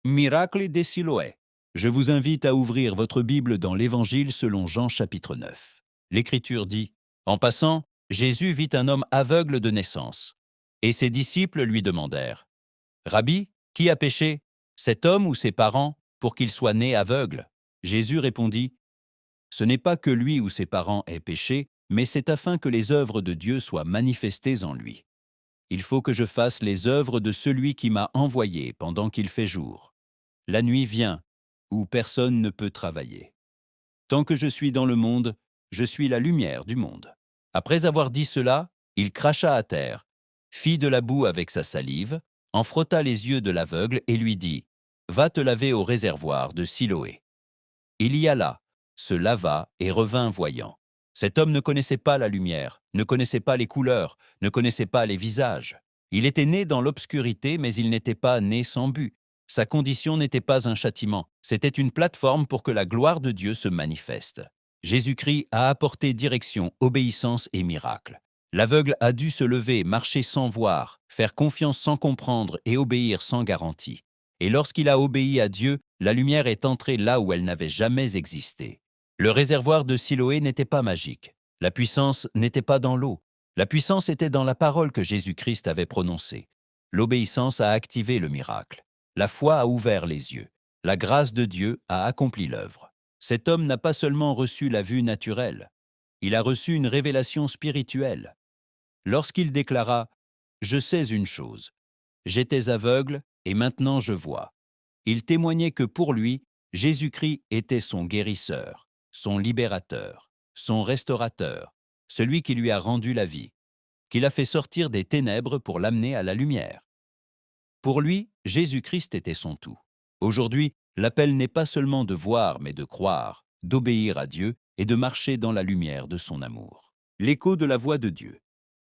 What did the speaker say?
Miracles de Siloé. Je vous invite à ouvrir votre Bible dans l'Évangile selon Jean chapitre 9. L'Écriture dit, « En passant, Jésus vit un homme aveugle de naissance. Et ses disciples lui demandèrent, « Rabbi, qui a péché, cet homme ou ses parents, pour qu'il soit né aveugle ?» Jésus répondit, « Ce n'est pas que lui ou ses parents aient péché, mais c'est afin que les œuvres de Dieu soient manifestées en lui. Il faut que je fasse les œuvres de celui qui m'a envoyé pendant qu'il fait jour. La nuit vient, où personne ne peut travailler. Tant que je suis dans le monde, je suis la lumière du monde. » Après avoir dit cela, il cracha à terre, fit de la boue avec sa salive, en frotta les yeux de l'aveugle et lui dit, « Va te laver au réservoir de Siloé. » Il y alla, se lava et revint voyant. Cet homme ne connaissait pas la lumière, ne connaissait pas les couleurs, ne connaissait pas les visages. Il était né dans l'obscurité, mais il n'était pas né sans but. Sa condition n'était pas un châtiment, c'était une plateforme pour que la gloire de Dieu se manifeste. Jésus-Christ a apporté direction, obéissance et miracle. L'aveugle a dû se lever, marcher sans voir, faire confiance sans comprendre et obéir sans garantie. Et lorsqu'il a obéi à Dieu, la lumière est entrée là où elle n'avait jamais existé. Le réservoir de Siloé n'était pas magique. La puissance n'était pas dans l'eau. La puissance était dans la parole que Jésus-Christ avait prononcée. L'obéissance a activé le miracle. La foi a ouvert les yeux. La grâce de Dieu a accompli l'œuvre. Cet homme n'a pas seulement reçu la vue naturelle, il a reçu une révélation spirituelle. Lorsqu'il déclara « Je sais une chose, j'étais aveugle et maintenant je vois », il témoignait que pour lui, Jésus-Christ était son guérisseur, son libérateur, son restaurateur, celui qui lui a rendu la vie, qui l'a fait sortir des ténèbres pour l'amener à la lumière. Pour lui, Jésus-Christ était son tout. Aujourd'hui, l'appel n'est pas seulement de voir, mais de croire, d'obéir à Dieu et de marcher dans la lumière de son amour. L'écho de la voix de Dieu.